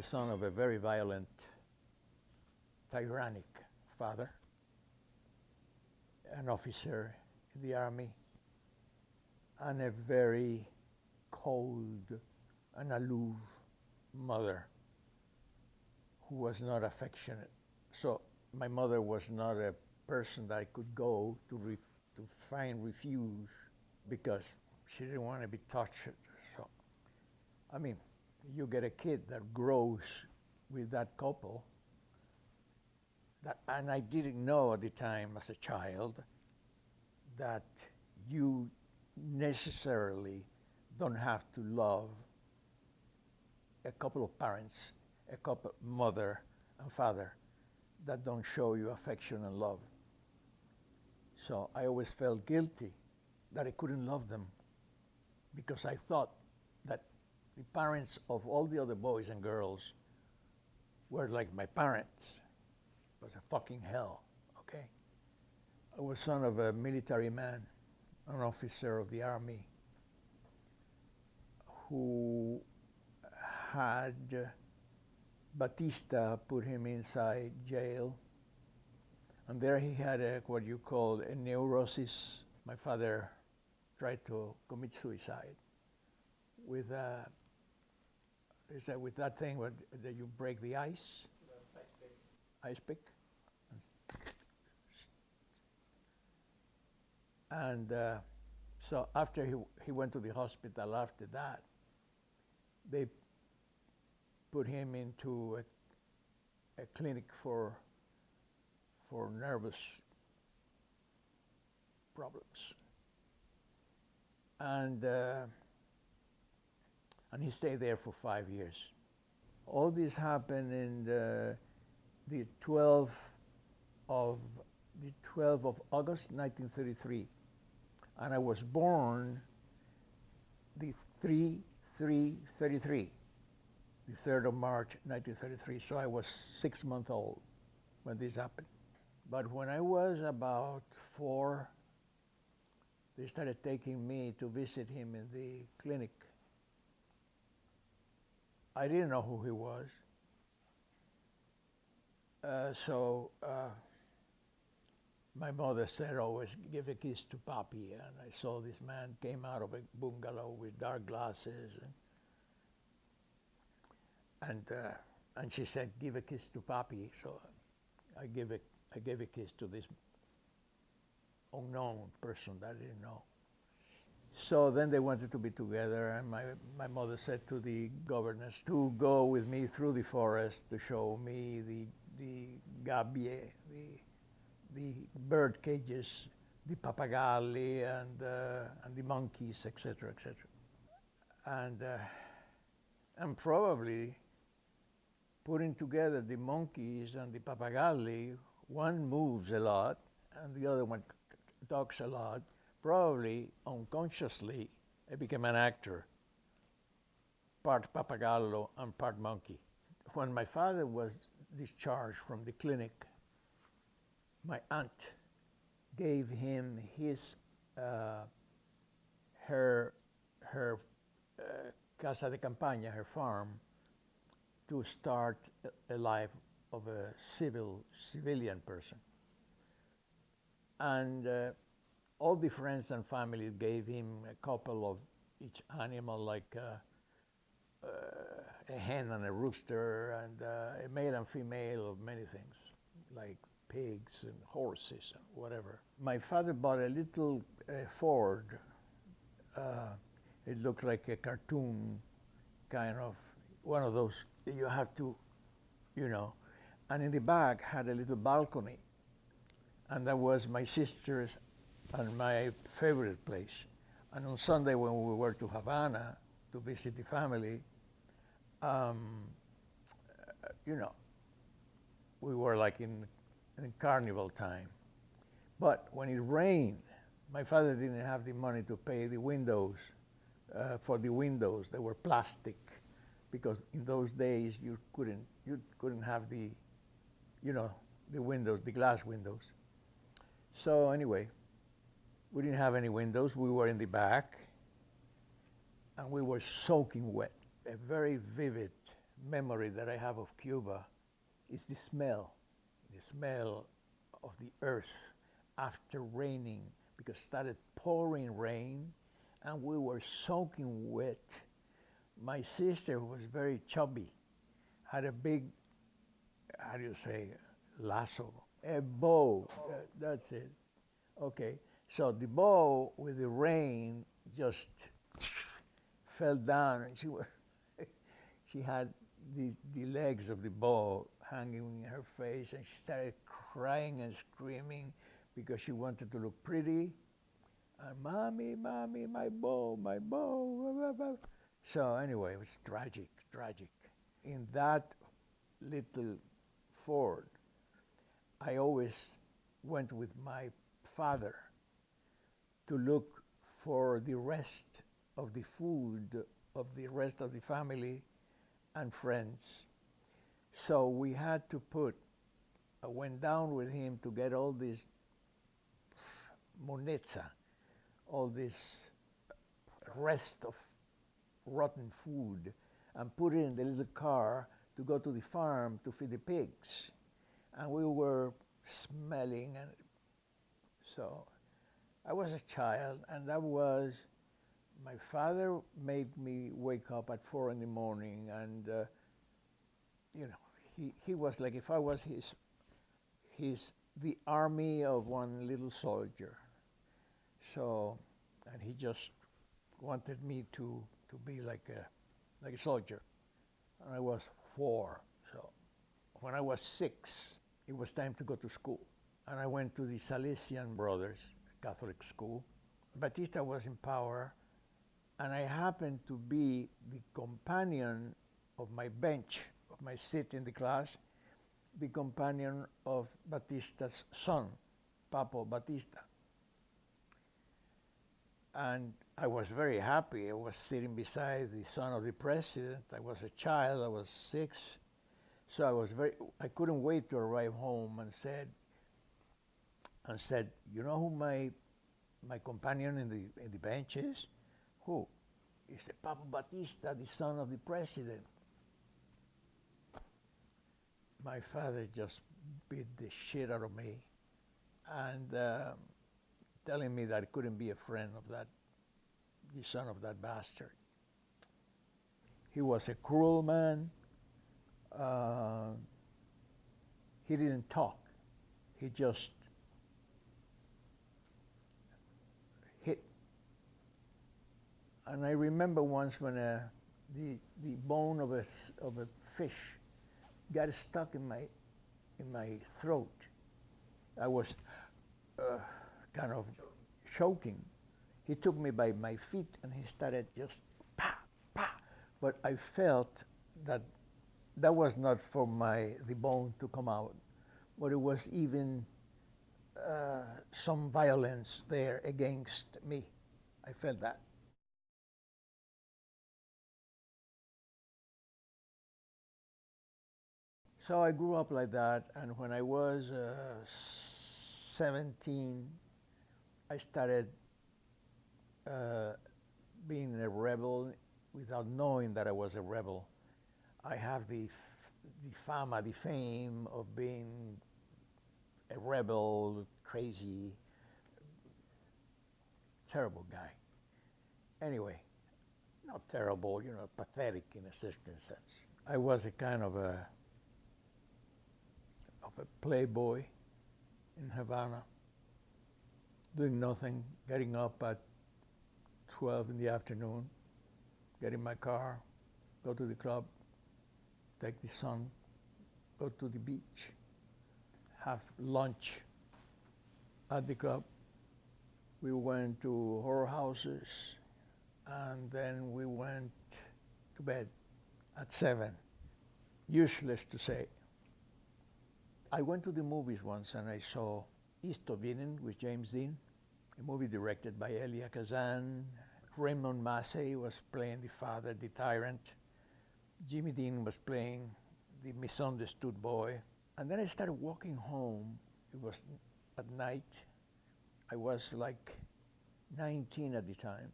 son of a very violent, tyrannic father, an officer in the army, and a very cold and aloof mother who was not affectionate. So my mother was not a person that I could go to find refuge because she didn't want to be touched. So, I mean, you get a kid that grows with that couple, and I didn't know at the time as a child that you necessarily don't have to love a couple of parents, a couple, mother and father, that don't show you affection and love. So I always felt guilty that I couldn't love them because I thought that the parents of all the other boys and girls were like my parents. It was a fucking hell, okay? I was son of a military man, an officer of the army, who had Batista put him inside jail, and there he had what you call a neurosis. My father tried to commit suicide with with that thing where that you break the ice, ice pick, and so after he went to the hospital after that, they put him into a clinic for nervous problems, and he stayed there for 5 years. All this happened in the 12th of August 1933, and I was born the 3/3/33. The 3rd of March, 1933. So I was 6 months old when this happened. But when I was about 4, they started taking me to visit him in the clinic. I didn't know who he was. So my mother said always, give a kiss to Papi. And I saw this man came out of a bungalow with dark glasses. And she said, give a kiss to Papi. So I gave a kiss to this unknown person that I didn't know. So then they wanted to be together, and my mother said to the governess to go with me through the forest to show me the gabbie, the bird cages, the papagalli, and the monkeys, etc., etc. And probably putting together the monkeys and the papagalli, one moves a lot and the other one talks a lot. Probably unconsciously, I became an actor, part papagallo and part monkey. When my father was discharged from the clinic, my aunt gave him her casa de campaña, her farm, to start a life of a civilian person. And all the friends and family gave him a couple of each animal, like a hen and a rooster, and a male and female of many things, like pigs and horses and whatever. My father bought a little Ford. It looked like a cartoon, kind of, one of those you have to, and in the back had a little balcony. And that was my sister's and my favorite place. And on Sunday when we were to Havana to visit the family, we were like in carnival time. But when it rained, my father didn't have the money to pay the windows, for the windows. They were plastic, because in those days you couldn't have the windows, the glass windows. So anyway, we didn't have any windows. We were in the back, and we were soaking wet. A very vivid memory that I have of Cuba is the smell of the earth after raining, because it started pouring rain and we were soaking wet. My sister, who was very chubby, had a big, how do you say, lasso, a bow. That's it. Okay, so the bow with the rain just fell down, and she had the legs of the bow hanging in her face, and she started crying and screaming because she wanted to look pretty. And mommy, mommy, my bow, my bow. Blah, blah, blah. So anyway, it was tragic, tragic. In that little fort, I always went with my father to look for the rest of the food of the rest of the family and friends. So we had to I went down with him to get all this monetza, all this rest of rotten food, and put it in the little car to go to the farm to feed the pigs. And we were smelling, and so I was a child, and my father made me wake up at 4 in the morning, and he was like, if I was the army of one little soldier. So, and he just wanted me to be like a soldier. And I was 4, so when I was 6, it was time to go to school. And I went to the Salesian Brothers Catholic school. Batista was in power, and I happened to be the companion of my bench, of my seat in the class, the companion of Batista's son, Papo Batista. And I was very happy. I was sitting beside the son of the president. I was a child, I was 6. So I couldn't wait to arrive home, and said, you know who my companion in the bench is? Who? He said, Papo Batista, the son of the president. My father just beat the shit out of me, and telling me that I couldn't be a friend of the son of that bastard. He was a cruel man. He didn't talk. He just hit. And I remember once when the bone of a fish got stuck in my throat. I was kind of choking. He took me by my feet and he started just pa, pa. But I felt that was not for the bone to come out, but it was even some violence there against me. I felt that. So I grew up like that, and when I was 17, I started being a rebel without knowing that I was a rebel. I have the fame of being a rebel, crazy, terrible guy. Anyway, not terrible, pathetic in a certain sense. I was a kind of a playboy in Havana, doing nothing, getting up at 12 in the afternoon, get in my car, go to the club, take the sun, go to the beach, have lunch at the club. We went to horror houses, and then we went to bed at 7. Useless to say. I went to the movies once and I saw East of Eden with James Dean, a movie directed by Elia Kazan. Raymond Massey was playing the father, the tyrant. Jimmy Dean was playing the misunderstood boy. And then I started walking home. It was at night. I was like 19 at the time.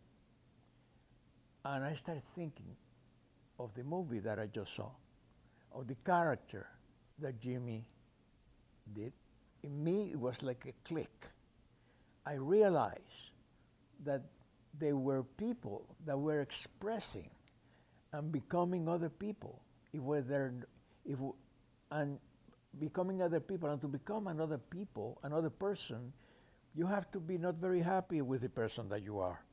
And I started thinking of the movie that I just saw. of the character that Jimmy did, in me it was like a click. I realized that they were people that were expressing and becoming other people. If whether, if, and becoming other people, and to become another people, another person, you have to be not very happy with the person that you are.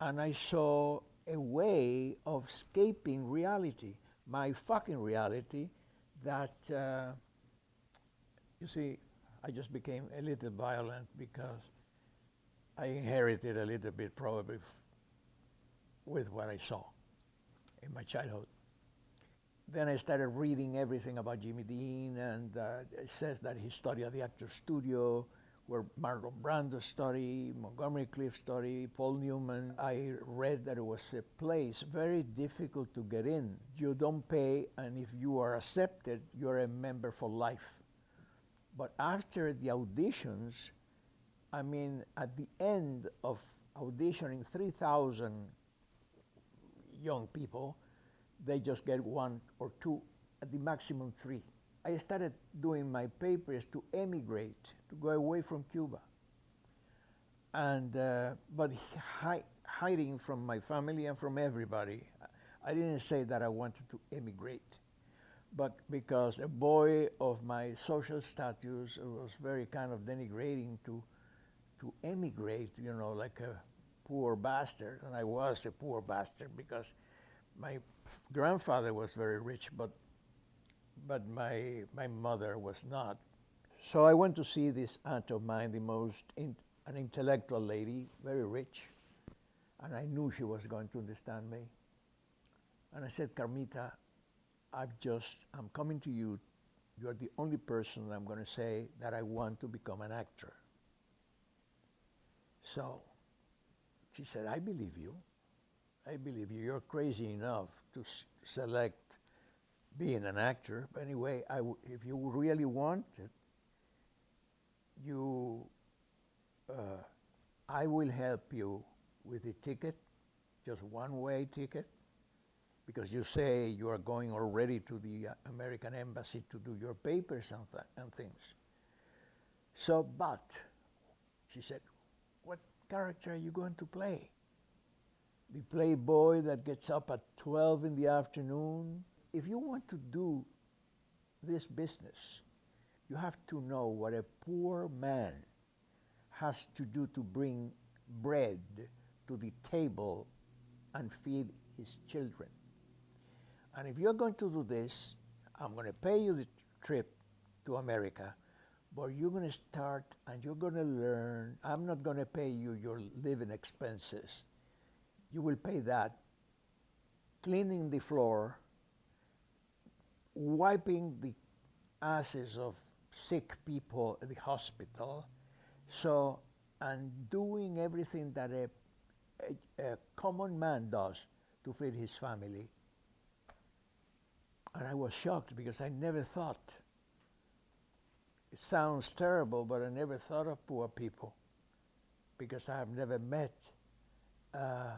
And I saw a way of escaping reality, my fucking reality, that, you see, I just became a little violent because I inherited a little bit probably with what I saw in my childhood. Then I started reading everything about Jimmy Dean, and it says that he studied at the Actors Studio, where Marlon Brando studied, Montgomery Clift studied, Paul Newman. I read that it was a place very difficult to get in. You don't pay, and if you are accepted, you're a member for life. But after the auditions, I mean, at the end of auditioning 3,000 young people, they just get one or two, at the maximum three. I started doing my papers to emigrate, to go away from Cuba. And, but hiding from my family and from everybody. I didn't say that I wanted to emigrate, but because a boy of my social status, it was very kind of denigrating to emigrate, you know, like a poor bastard. And I was a poor bastard because my grandfather was very rich, but my mother was not. So I went to see this aunt of mine, an intellectual lady, very rich, and I knew she was going to understand me. And I said, Carmita, I'm coming to you. You're the only person I'm going to say that I want to become an actor. So she said, I believe you. I believe you. You're crazy enough to select being an actor. But anyway, if you really want it, I will help you with the ticket, just one-way ticket, because you say you are going already to the American embassy to do your papers and things. So, but, she said, what character are you going to play? The playboy that gets up at 12 in the afternoon? If you want to do this business, you have to know what a poor man has to do to bring bread to the table and feed his children. And if you're going to do this, I'm going to pay you the trip to America, but you're going to start and you're going to learn. I'm not going to pay you your living expenses. You will pay that cleaning the floor, wiping the asses of sick people at the hospital, and doing everything that a common man does to feed his family. And I was shocked because I never thought, it sounds terrible, but I never thought of poor people because I have never met, I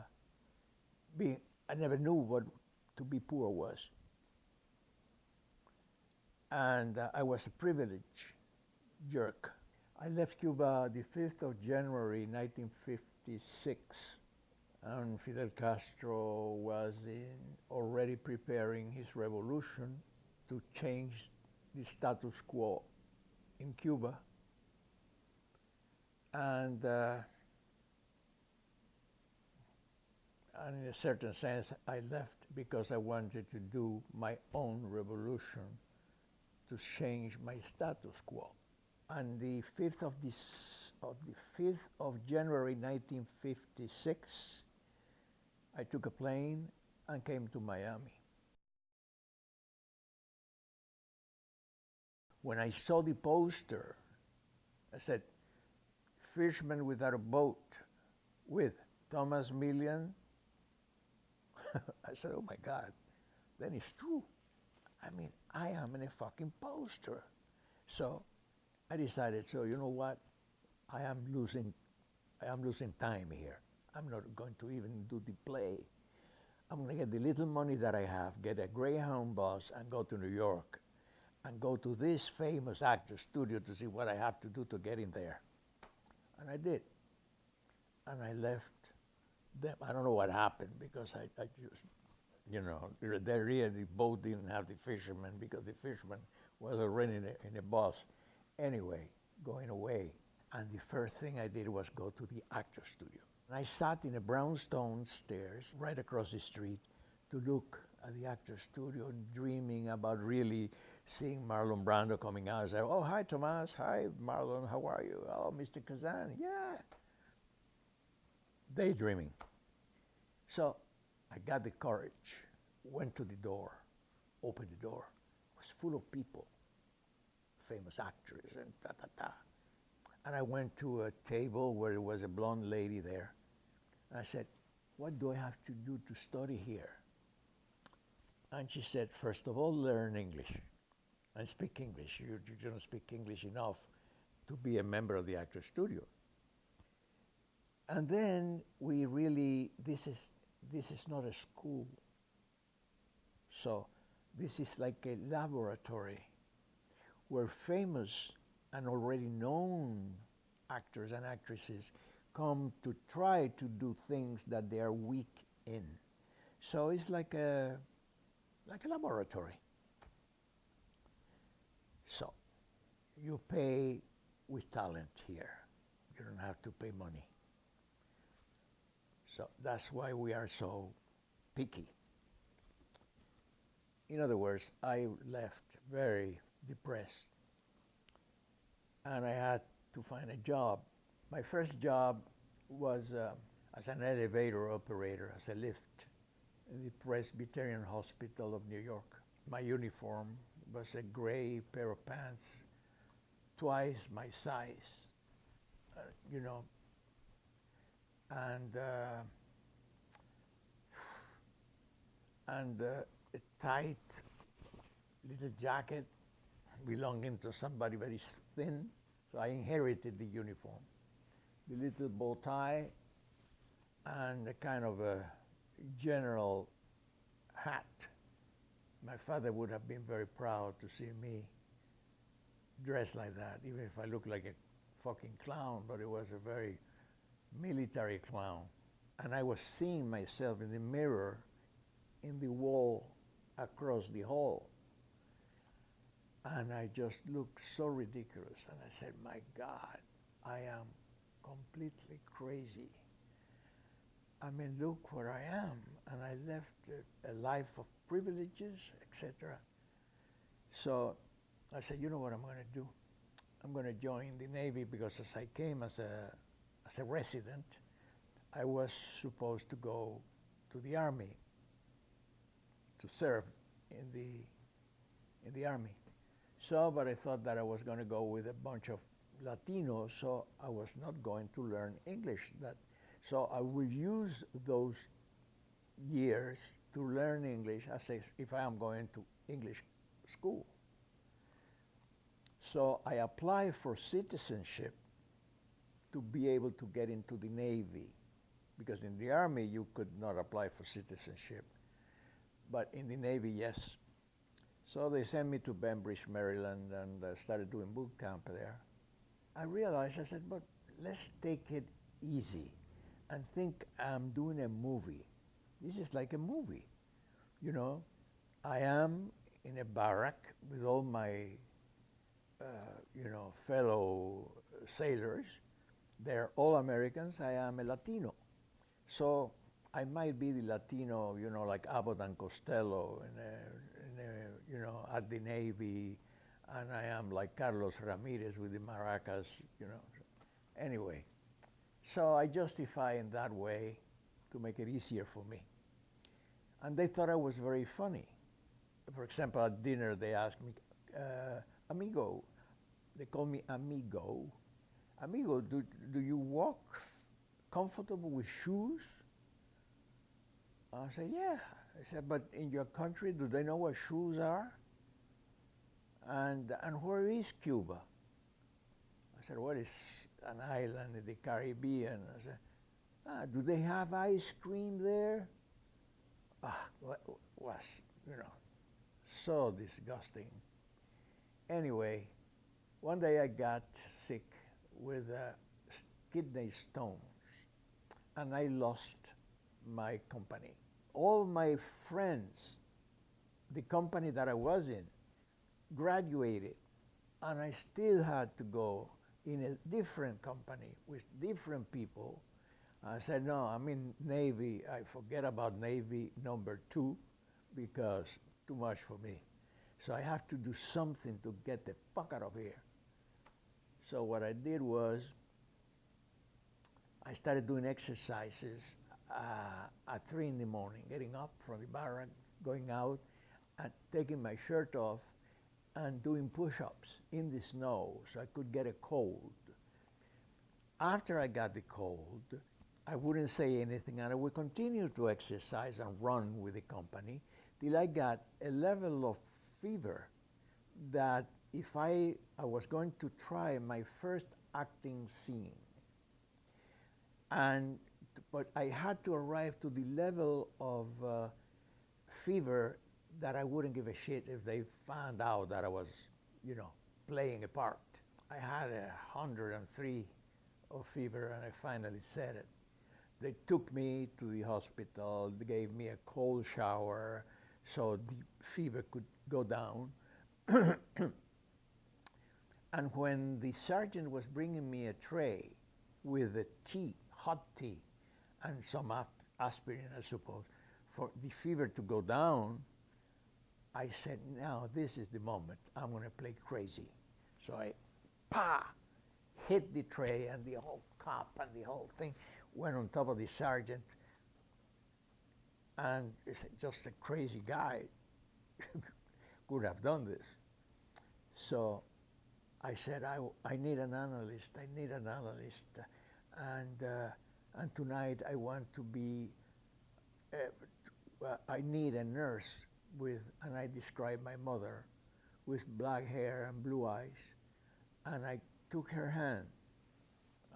never knew what to be poor was. And I was a privileged jerk. I left Cuba the 5th of January, 1956. And Fidel Castro was already preparing his revolution to change the status quo in Cuba. And in a certain sense, I left because I wanted to do my own revolution to change my status quo. On the 5th of January 1956, I took a plane and came to Miami. When I saw the poster, I said, Fisherman Without a Boat with Thomas Millian. I said, oh my God, then it's true. I mean, I am in a fucking poster. So I decided, so you know what? I am losing time here. I'm not going to even do the play. I'm going to get the little money that I have, get a Greyhound bus, and go to New York, and go to this famous actor studio to see what I have to do to get in there. And I did. And I left them. I don't know what happened because I just, you know, the boat didn't have the fisherman because the fisherman was already in a bus. Anyway, going away. And the first thing I did was go to the actor studio. And I sat in a brownstone stairs right across the street to look at the actor studio, dreaming about really seeing Marlon Brando coming out. I said, oh, hi, Tomas. Hi, Marlon. How are you? Oh, Mr. Kazan. Yeah. Daydreaming. So I got the courage, went to the door, opened the door. It was full of people, famous actors and ta-ta-ta. And I went to a table where there was a blonde lady there. And I said, what do I have to do to study here? And she said, first of all, learn English and speak English. You don't speak English enough to be a member of the actor studio. And then we really, this is not a school. So this is like a laboratory where famous and already known actors and actresses come to try to do things that they are weak in. So it's like a laboratory. So you pay with talent here. You don't have to pay money. So that's why we are so picky. In other words, I left very depressed, and I had to find a job. My first job was as an elevator operator, as a lift in the Presbyterian Hospital of New York. My uniform was a gray pair of pants, twice my size, you know, and a tight little jacket belonging to somebody very thin. So I inherited the uniform, the little bow tie, and a kind of a general hat. My father would have been very proud to see me dressed like that, even if I looked like a fucking clown, but it was a very military clown. And I was seeing myself in the mirror in the wall across the hall. And I just looked so ridiculous. And I said, my God, I am completely crazy. I mean, look where I am. And I left a life of privileges, etc. So I said, you know what I'm going to do? I'm going to join the Navy, because as I came as a resident, I was supposed to go to the Army to serve in the Army. So, but I thought that I was going to go with a bunch of Latinos, so I was not going to learn English. So I will use those years to learn English as if I am going to English school. So I applied for citizenship to be able to get into the Navy, because in the Army you could not apply for citizenship, but in the Navy, yes. So they sent me to Bainbridge, Maryland, and started doing boot camp there. I realized, I said, but let's take it easy and think I'm doing a movie. This is like a movie. You know, I am in a barrack with all my, fellow sailors. They're all Americans. I am a Latino. So I might be the Latino, like Abbott and Costello at the Navy, and I am like Carlos Ramirez with the maracas, Anyway, so I justify in that way to make it easier for me. And they thought I was very funny. For example, at dinner, they asked me, amigo. They call me amigo. Amigo, do you walk comfortable with shoes? I said, yeah. I said, but in your country, do they know what shoes are? And where is Cuba? I said, what is an island in the Caribbean? I said, do they have ice cream there? was, you know, so disgusting. Anyway, one day I got sick with kidney stones, and I lost my company. All my friends, the company that I was in, graduated, and I still had to go in a different company with different people. I said, no, I'm in Navy. I forget about Navy number 2 because too much for me. So I have to do something to get the fuck out of here. So what I did was I started doing exercises at 3 in the morning, getting up from the barrack, going out, and taking my shirt off and doing push-ups in the snow so I could get a cold. After I got the cold, I wouldn't say anything, and I would continue to exercise and run with the company till I got a level of fever that if I was going to try my first acting scene, but I had to arrive to the level of fever that I wouldn't give a shit if they found out that I was, you know, playing a part. I had 103 of fever, and I finally said it. They took me to the hospital. They gave me a cold shower so the fever could go down. And when the sergeant was bringing me a tray with a tea, hot tea, and some aspirin, I suppose, for the fever to go down, I said, now this is the moment. I'm going to play crazy. So I, hit the tray, and the whole cup and the whole thing went on top of the sergeant. And it's just a crazy guy could have done this. So I said, I need an analyst. I need an analyst. And tonight I want to be, I need a nurse with, and I described my mother with black hair and blue eyes. And I took her hand,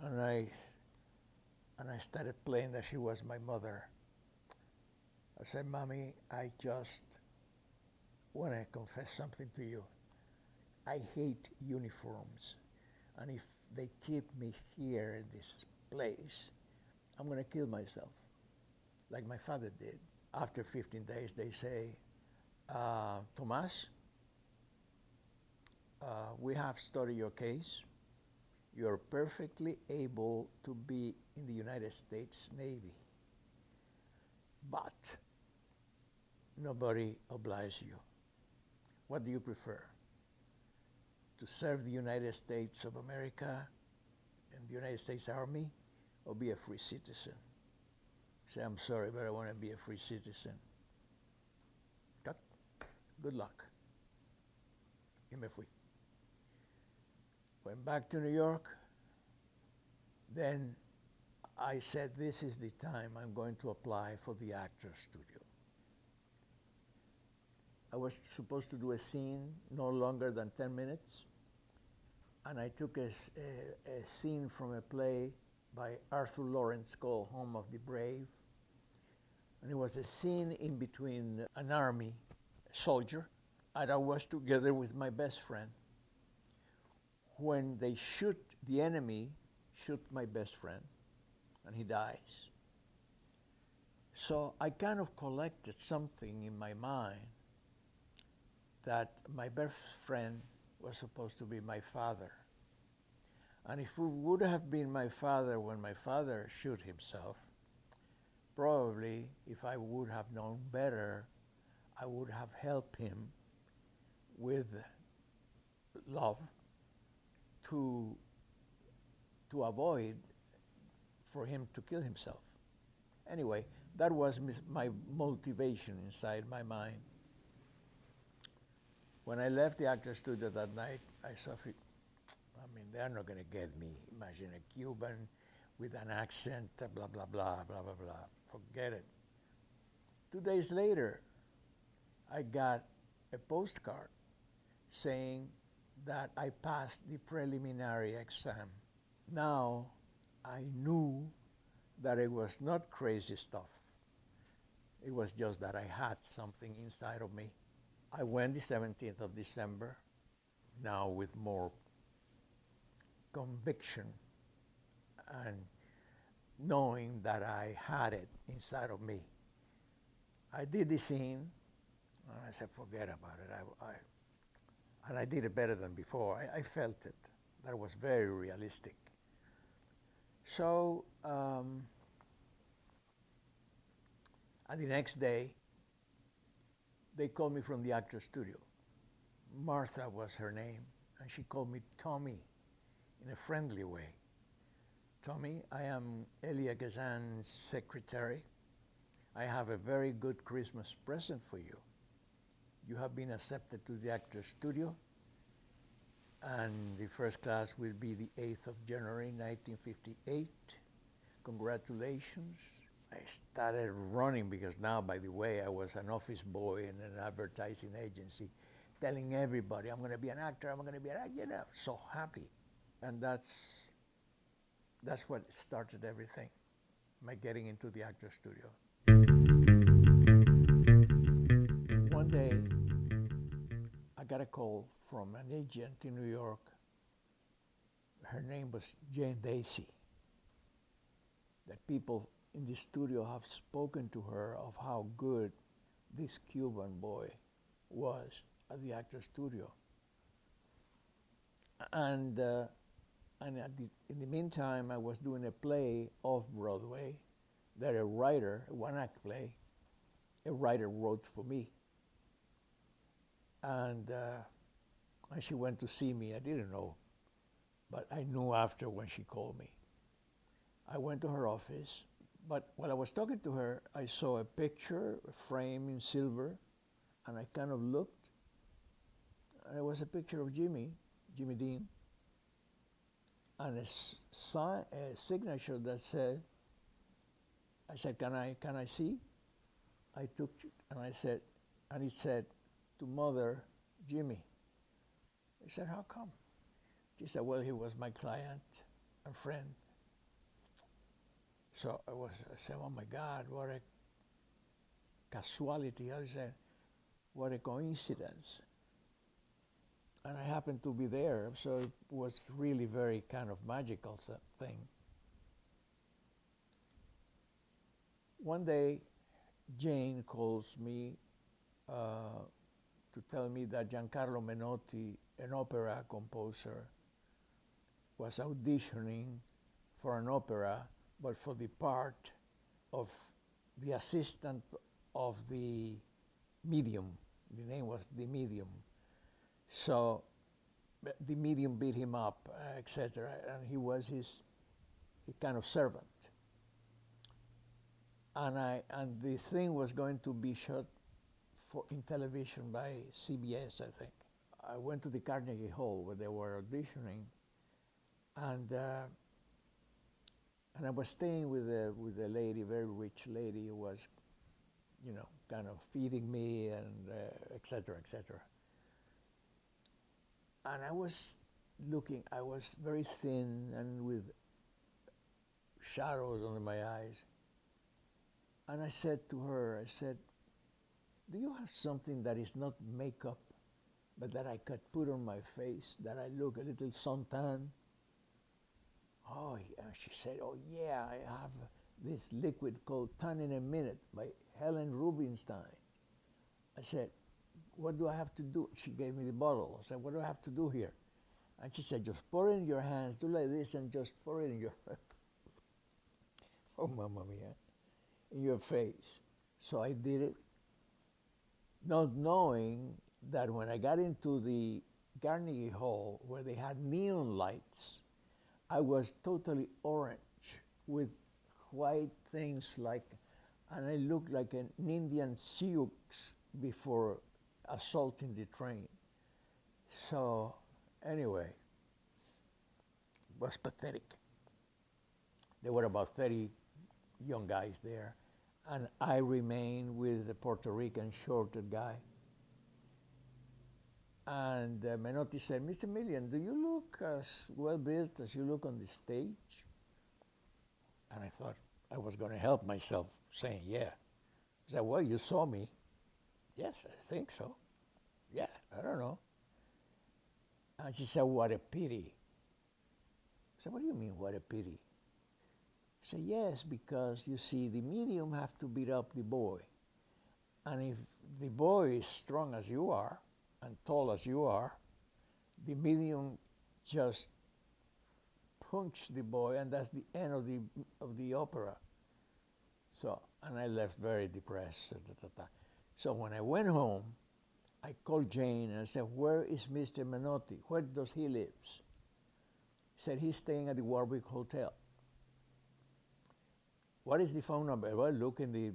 and I started playing that she was my mother. I said, Mommy, I just want to confess something to you. I hate uniforms, and if they keep me here in this place, I'm going to kill myself, like my father did. After 15 days, they say, Tomas, we have studied your case. You're perfectly able to be in the United States Navy, but nobody obliges you. What do you prefer? To serve the United States of America and the United States Army, or be a free citizen? Say, I'm sorry, but I want to be a free citizen. Cut. Good luck. Y me fui. Went back to New York. Then I said, this is the time I'm going to apply for the Actors Studio. I was supposed to do a scene no longer than 10 minutes. And I took a scene from a play by Arthur Lawrence called Home of the Brave. And it was a scene in between an army soldier, and I was together with my best friend. When they shoot, the enemy shoot my best friend, and he dies. So I kind of collected something in my mind that my best friend was supposed to be my father. And if it would have been my father when my father shot himself, probably if I would have known better, I would have helped him with love to avoid for him to kill himself. Anyway, that was my motivation inside my mind. When I left the Actors Studio that night, I saw, they're not going to get me. Imagine a Cuban with an accent, blah, blah, blah, blah, blah, blah. Forget it. 2 days later, I got a postcard saying that I passed the preliminary exam. Now, I knew that it was not crazy stuff. It was just that I had something inside of me. I went the 17th of December, now with more conviction and knowing that I had it inside of me. I did the scene, and I said, forget about it. And I did it better than before. I felt it. That was very realistic. So, and the next day, they called me from the actor's studio. Martha was her name, and she called me Tommy in a friendly way. Tommy, I am Elia Kazan's secretary. I have a very good Christmas present for you. You have been accepted to the actor's studio, and the first class will be the 8th of January, 1958. Congratulations. I started running because now, by the way, I was an office boy in an advertising agency, telling everybody, I'm going to be an actor, I'm going to be an actor, you know, so happy. And that's what started everything, my getting into the actor's studio. One day, I got a call from an agent in New York. Her name was Jane Daisy. That people in the studio have spoken to her of how good this Cuban boy was at the actor's studio. And in the meantime, I was doing a play off Broadway that a writer, a one-act play, a writer wrote for me. And she went to see me. I didn't know, but I knew after when she called me. I went to her office, but while I was talking to her, I saw a picture, a frame in silver, and I kind of looked, and it was a picture of Jimmy Dean, and a signature that said, I said, can I see? I took it, and it said, to Mother, Jimmy. I said, how come? She said, well, he was my client and friend. So I said, oh my God, what a casualty. I said, what a coincidence. And I happened to be there, so it was really very kind of magical thing. One day, Jane calls me to tell me that Giancarlo Menotti, an opera composer, was auditioning for an opera, but for the part of the assistant of the medium. The name was the medium. So the medium beat him up, etc., and he was his kind of servant. And the thing was going to be shot in television by CBS, I think. I went to the Carnegie Hall where they were auditioning, and I was staying with a lady, very rich lady, who was, you know, kind of feeding me and et cetera, et cetera. And I was looking, I was very thin and with shadows under my eyes. And I said to her, I said, do you have something that is not makeup, but that I could put on my face, that I look a little suntan? Oh, yeah. She said, oh yeah, I have this liquid called Tan in a Minute by Helen Rubinstein. I said, what do I have to do? She gave me the bottle. I said, what do I have to do here? And she said, just pour it in your hands, do like this, and just pour it in your, oh, mamma mia, in your face. So I did it, not knowing that when I got into the Carnegie Hall, where they had neon lights, I was totally orange with white things like, and I looked like an Indian Sioux before assaulting the train. So anyway, it was pathetic. There were about 30 young guys there, and I remained with the Puerto Rican shorted guy. And Menotti said, Mr. Millian, do you look as well-built as you look on the stage? And I thought I was going to help myself, saying, yeah. I said, well, you saw me. Yes, I think so. Yeah, I don't know. And she said, what a pity. I said, what do you mean, what a pity? I said, yes, because you see, the medium have to beat up the boy. And if the boy is strong as you are and tall as you are, the medium just punched the boy, and that's the end of the opera. So, and I left very depressed. So when I went home, I called Jane and I said, where is Mr. Menotti? Where does he live? He said, he's staying at the Warwick Hotel. What is the phone number? Well, look in the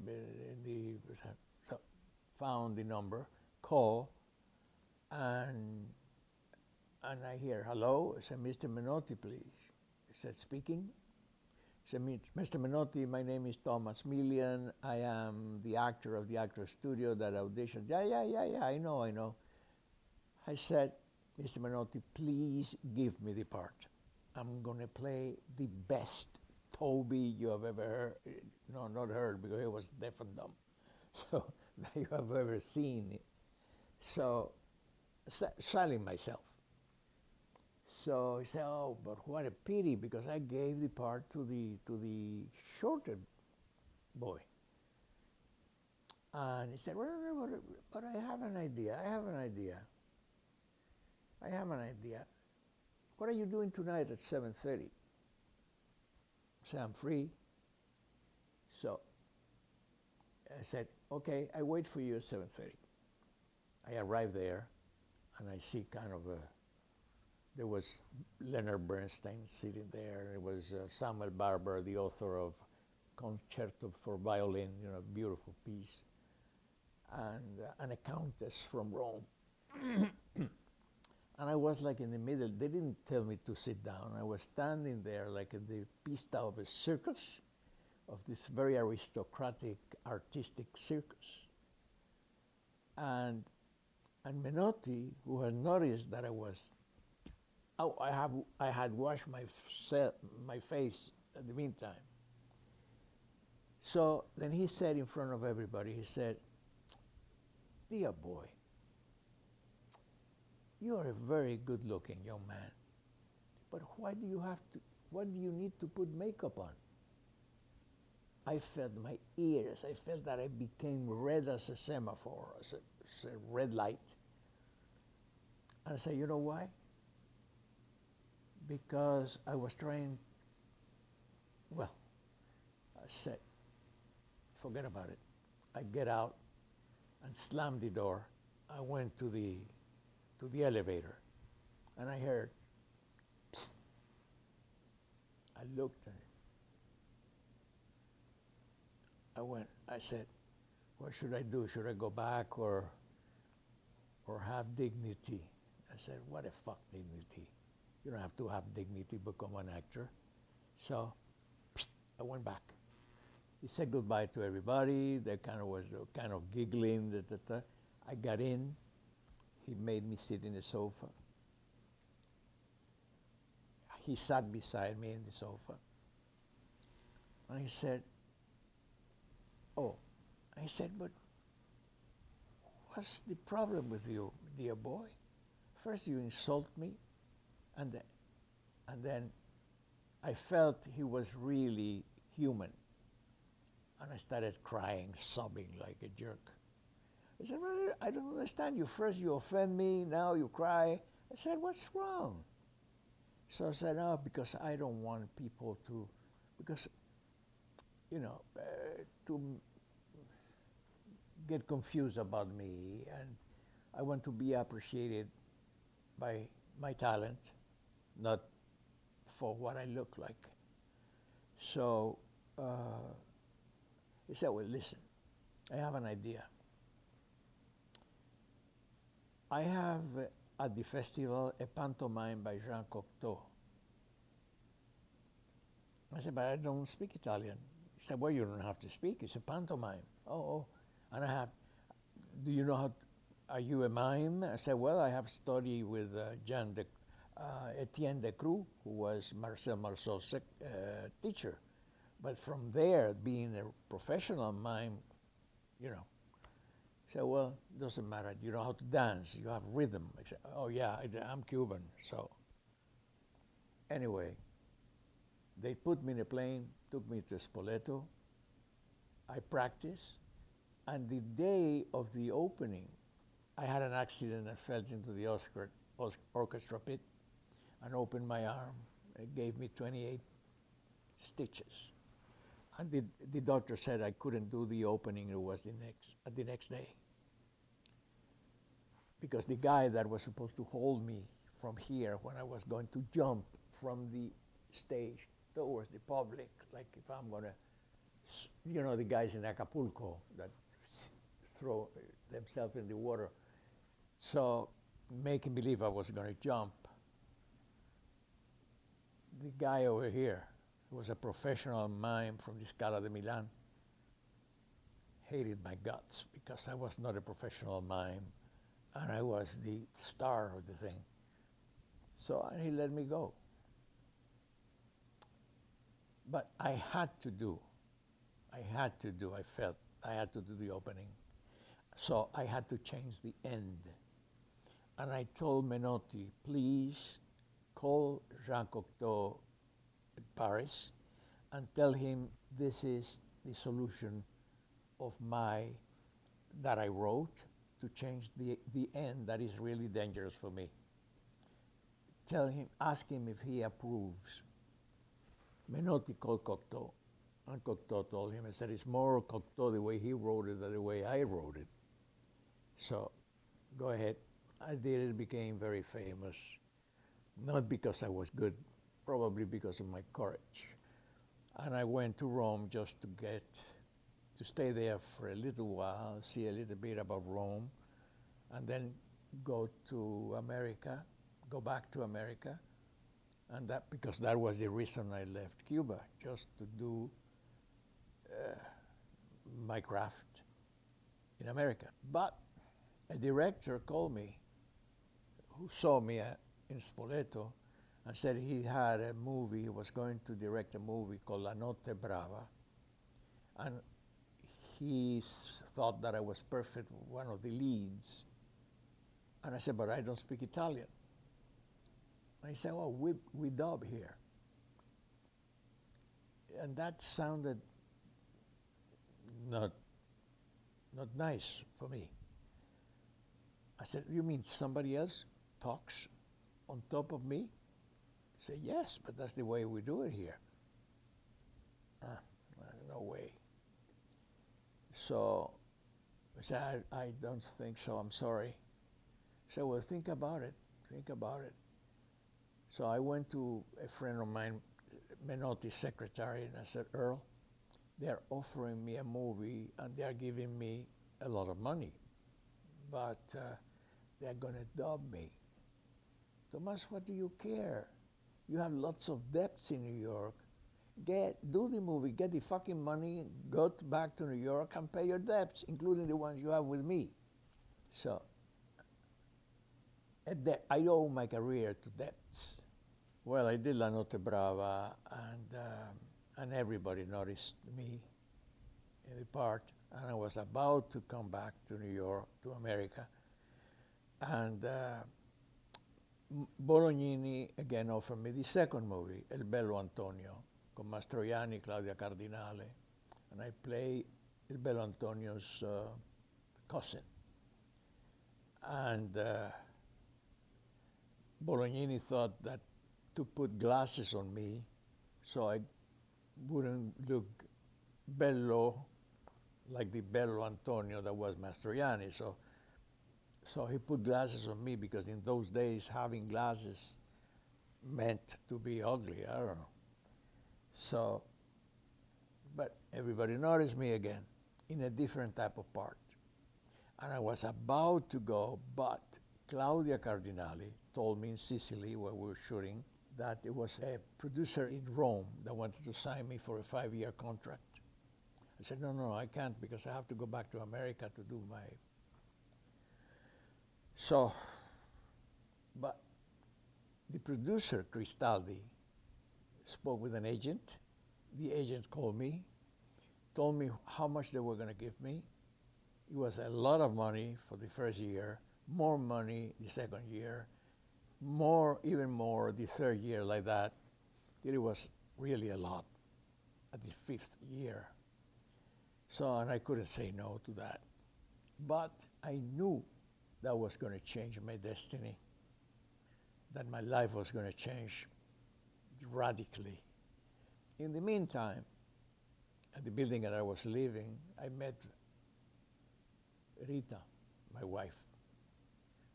so found the number, call, and I hear, hello? I said, Mr. Menotti, please. He said, speaking. I said, Mr. Menotti, my name is Thomas Millian. I am the actor of the Actors Studio that auditioned. Yeah, I know. I said, Mr. Menotti, please give me the part. I'm going to play the best Toby you have ever heard. No, not heard, because he was deaf and dumb. So, that you have ever seen. So, selling myself. So he said, oh, but what a pity, because I gave the part to the shorter boy. And he said, well, but I have an idea. What are you doing tonight at 7:30? I said, I'm free. So I said, okay, I wait for you at 7:30. I arrived there, and I see kind of there was Leonard Bernstein sitting there. It was Samuel Barber, the author of Concerto for Violin, beautiful piece, and a countess from Rome. And I was like in the middle. They didn't tell me to sit down. I was standing there like in the pista of a circus, of this very aristocratic, artistic circus. And Menotti, who had noticed that I had washed my face at the meantime. So then he said in front of everybody, he said, dear boy, you are a very good-looking young man, but why do you need to put makeup on? I felt my ears, I felt that I became red as a semaphore, as a red light. And I said, you know why? Because I was trying, well, I said, forget about it. I get out and slammed the door. I went to the elevator, and I heard, psst. I looked at it. I said, what should I do? Should I go back or have dignity? I said, what the fuck dignity? You don't have to have dignity to become an actor. So I went back. He said goodbye to everybody. They kind of giggling. I got in. He made me sit in the sofa. He sat beside me in the sofa. And he said, oh, I said, but what's the problem with you, dear boy? First you insult me, and then I felt he was really human. And I started crying, sobbing like a jerk. I said, well, I don't understand you. First you offend me, now you cry. I said, what's wrong? So I said, no, because I don't want people to, to get confused about me, and I want to be appreciated by my talent, not for what I look like. So he said, well, listen, I have an idea. I have at the festival a pantomime by Jean Cocteau. I said, but I don't speak Italian. He said, well, you don't have to speak. It's a pantomime. Oh. And do you know how, are you a mime? I said, well, I have studied with Etienne Decroux, who was Marcel Marceau's teacher. But from there, being a professional mime you know. I said, well, doesn't matter. You know how to dance. You have rhythm. I said, oh yeah, I'm Cuban. So anyway, they put me in a plane, took me to Spoleto. I practiced, and the day of the opening, I had an accident. I fell into the orchestra pit and opened my arm. It gave me 28 stitches. And the doctor said I couldn't do the opening. It was the next day. Because the guy that was supposed to hold me from here when I was going to jump from the stage towards the public, like if I'm going to, you know, the guys in Acapulco that throw themselves in the water. So making believe I was going to jump. The guy over here, who was a professional mime from the Scala de Milan, hated my guts because I was not a professional mime and I was the star of the thing. So he let me go. But I felt I had to do the opening. So I had to change the end. And I told Menotti, please call Jean Cocteau at Paris and tell him this is the solution of that I wrote to change the end that is really dangerous for me. Ask him if he approves. Menotti called Cocteau, and Cocteau told him, I said, it's more Cocteau the way he wrote it than the way I wrote it. So go ahead. I did it, became very famous, not because I was good, probably because of my courage. And I went to Rome just to stay there for a little while, see a little bit about Rome, and then go back to America. And because that was the reason I left Cuba, just to do my craft in America. But a director called me who saw me in Spoleto and said he had a movie, he was going to direct a movie called La Notte Brava. And he thought that I was perfect, one of the leads. And I said, but I don't speak Italian. And he said, well, we dub here. And that sounded not nice for me. I said, you mean somebody else talks on top of me? He said, yes, but that's the way we do it here. No way. So I said, I don't think so, I'm sorry. He said, well, think about it. So I went to a friend of mine, Menotti's secretary, and I said, Earl, they're offering me a movie and they're giving me a lot of money, but they're going to dub me. Tomas, what do you care? You have lots of debts in New York. Do the movie, get the fucking money, go back to New York and pay your debts, including the ones you have with me. So I owe my career to debts. Well, I did La Notte Brava, and everybody noticed me in the part, and I was about to come back to New York, to America, and Bolognini again offered me the second movie, El Bello Antonio, con Mastroianni, Claudia Cardinale, and I play El Bello Antonio's cousin. And Bolognini thought that to put glasses on me so I wouldn't look bello like the Bello Antonio that was Mastroianni. So he put glasses on me because in those days having glasses meant to be ugly. I don't know. So, but everybody noticed me again in a different type of part. And I was about to go, but Claudia Cardinale told me in Sicily where we were shooting that there was a producer in Rome that wanted to sign me for a 5-year contract. I said, no, I can't because I have to go back to America to do my... So, but the producer, Cristaldi, spoke with an agent. The agent called me, told me how much they were going to give me, It was a lot of money for the first year, more money the second year, more, even more the third year, like that. It was really a lot at the fifth year. So, and I couldn't say no to that. But I knew that was going to change my destiny, that my life was going to change radically. In the meantime, at the building that I was living, I met Rita, my wife.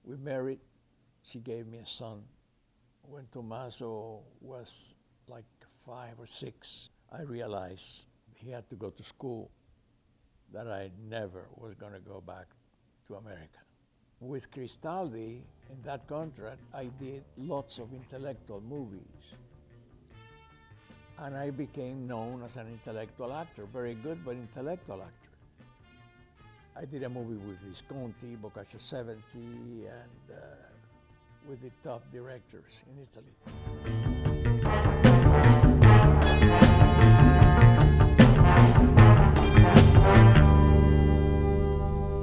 We married. She gave me a son. When Tommaso was like 5 or 6, I realized he had to go to school, that I never was going to go back to America. With Cristaldi, in that contract, I did lots of intellectual movies. And I became known as an intellectual actor, very good, but intellectual actor. I did a movie with Visconti, Boccaccio 70, and with the top directors in Italy.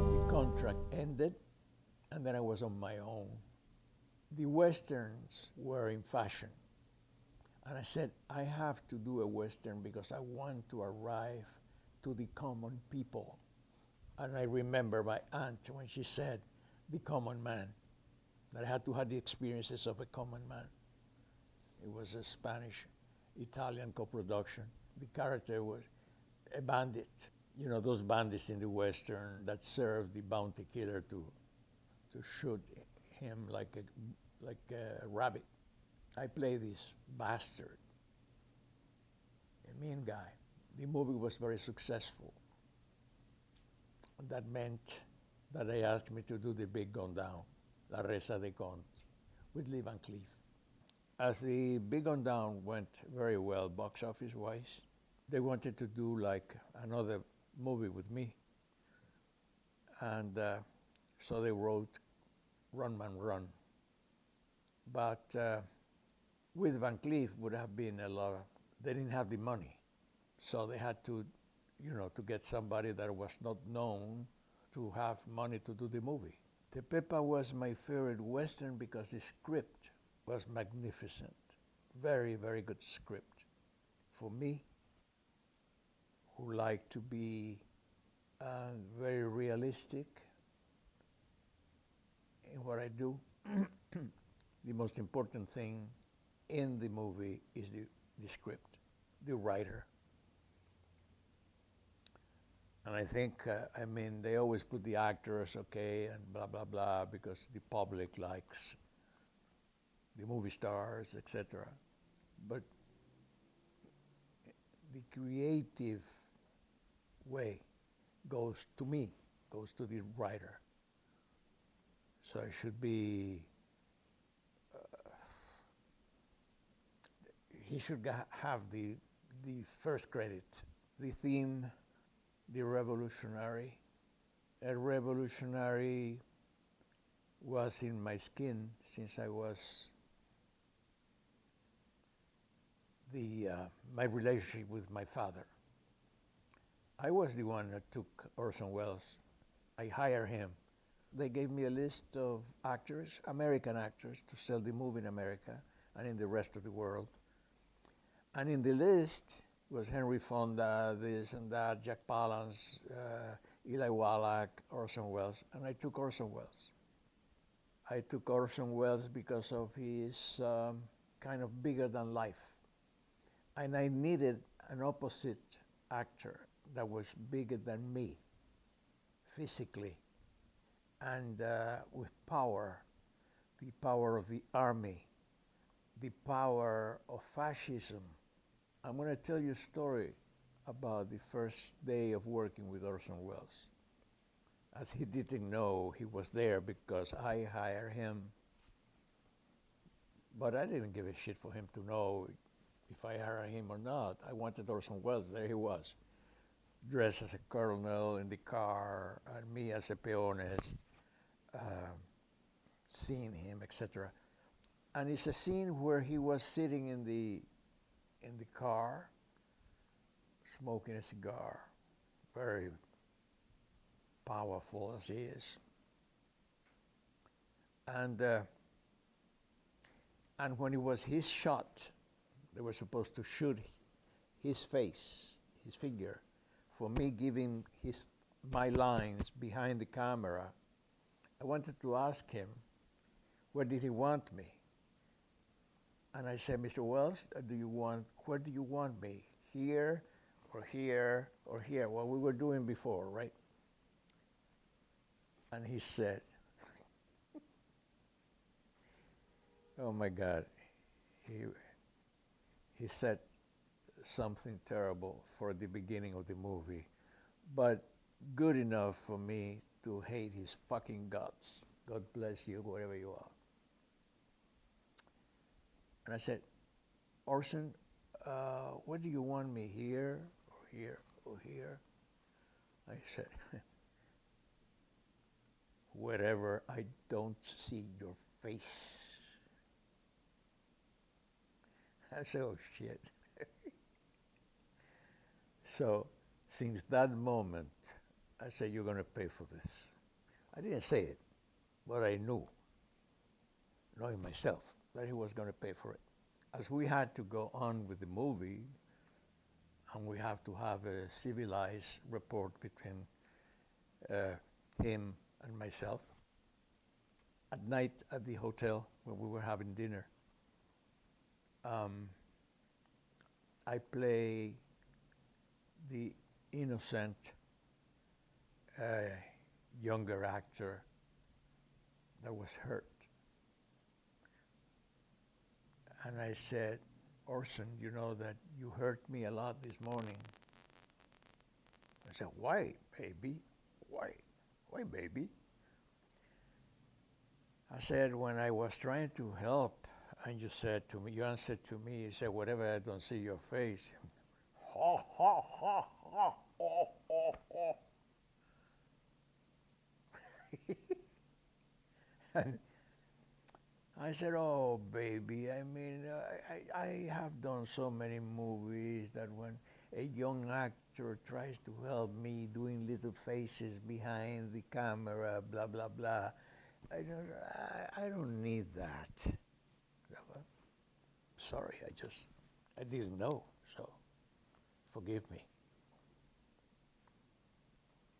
The contract ended, and then I was on my own. The Westerns were in fashion. And I said, I have to do a Western because I want to arrive to the common people. And I remember my aunt when she said, the common man, that I had to have the experiences of a common man. It was a Spanish-Italian co-production. The character was a bandit. You know, those bandits in the Western that serve the bounty killer to shoot him like a rabbit. I play this bastard, a mean guy. The movie was very successful. That meant that they asked me to do the Big Gun Down, La Resa de Conte, with Lee Van Cleef. As the Big Gun Down went very well box office-wise, they wanted to do like another movie with me. And so they wrote Run Man Run. But with Van Cleef would have been a lot. They didn't have the money, so they had to, you know, to get somebody that was not known to have money to do the movie. Tepepa was my favorite Western because the script was magnificent. Very, very good script. For me, who like to be very realistic in what I do, the most important thing in the movie is the script, the writer. And I think, I mean, they always put the actors, okay, and blah, blah, blah, because the public likes the movie stars, etc. But the creative way goes to me, goes to the writer. So I should be, he should have the first credit. The theme, the revolutionary. A revolutionary was in my skin since I was my relationship with my father. I was the one that took Orson Welles. I hired him. They gave me a list of actors, American actors, to sell the movie in America and in the rest of the world. And in the list was Henry Fonda, this and that, Jack Palance, Eli Wallach, Orson Welles, and I took Orson Welles. I took Orson Welles because of his kind of bigger than life. And I needed an opposite actor that was bigger than me, physically, and with power, the power of the army, the power of fascism. I'm going to tell you a story about the first day of working with Orson Welles. As he didn't know he was there because I hired him. But I didn't give a shit for him to know if I hired him or not. I wanted Orson Welles, there he was, dressed as a colonel in the car, and me as a peones, seeing him, etc. And it's a scene where he was sitting in the car, smoking a cigar, very powerful as he is. And when it was his shot, they were supposed to shoot his face, his figure, for me giving my lines behind the camera. I wanted to ask him, where did he want me? And I said, Mr. Wells, where do you want me? Here, or here, or here? What we were doing before, right? And he said, oh my God, he said something terrible for the beginning of the movie, but good enough for me to hate his fucking guts. God bless you, wherever you are. And I said, Orson, where do you want me, here, or here, or here? I said, wherever I don't see your face. I said, oh shit. So since that moment, I said, you're going to pay for this. I didn't say it, but I knew, knowing myself, that he was going to pay for it. As we had to go on with the movie, and we have to have a civilized rapport between him and myself, at night at the hotel when we were having dinner, I play the innocent younger actor that was hurt. And I said, Orson, you know that you hurt me a lot this morning. I said, why, baby? Why? Why, baby? I said, when I was trying to help, and you said to me, you answered to me, you said, whatever, I don't see your face. Ha, ha, ha, ha, ha, ha, ha. And I said, oh, baby, I mean, I have done so many movies that when a young actor tries to help me doing little faces behind the camera, blah, blah, blah, I don't need that. Sorry, I didn't know, so forgive me.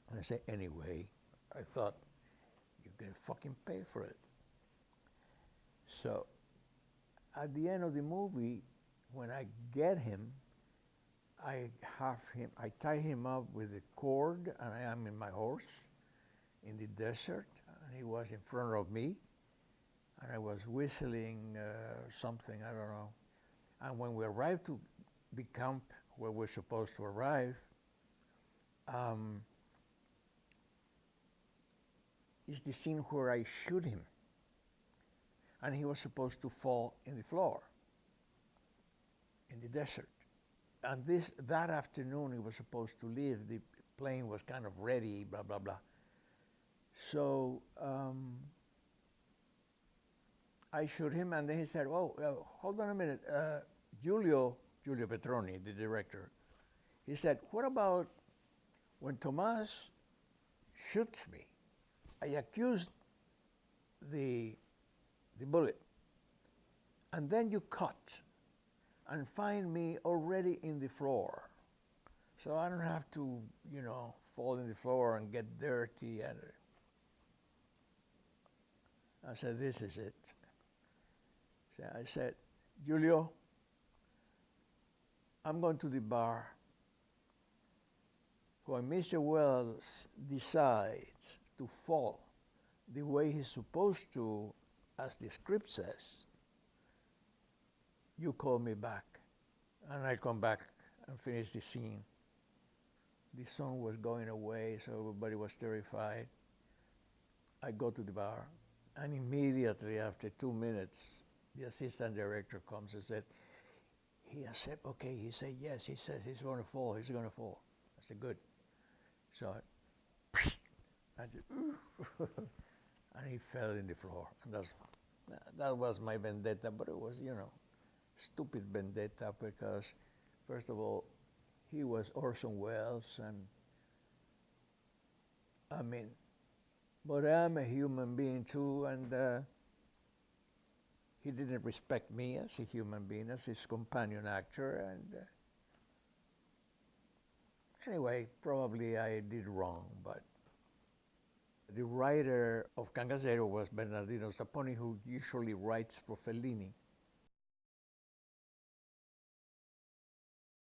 And I said, anyway, I thought, you can fucking pay for it. So at the end of the movie, when I get him, I tie him up with a cord, and I am in my horse in the desert, and he was in front of me, and I was whistling something, I don't know. And when we arrived to the camp where we're supposed to arrive, is the scene where I shoot him. And he was supposed to fall in the floor, in the desert. And that afternoon he was supposed to leave. The plane was kind of ready, blah, blah, blah. So I shoot him, and then he said, oh, hold on a minute. Giulio Petroni, the director, he said, what about when Tomas shoots me? I accused the bullet, and then you cut and find me already in the floor, so I don't have to, fall in the floor and get dirty. And I said, this is it. So I said, Giulio, I'm going to the bar. When Mr. Wells decides to fall the way he's supposed to, as the script says, you call me back, and I come back and finish the scene. The sun was going away, so everybody was terrified. I go to the bar, and immediately after 2 minutes, the assistant director comes and said, he said, okay, he said, yes, he says he's going to fall, he's going to fall. I said, good. So I did, and he fell in the floor. And that was my vendetta, but it was, stupid vendetta, because first of all, he was Orson Welles, and I mean, but I'm a human being too, and he didn't respect me as a human being, as his companion actor, and anyway, probably I did wrong, but the writer of Cangaceiro was Bernardino Saponi, who usually writes for Fellini.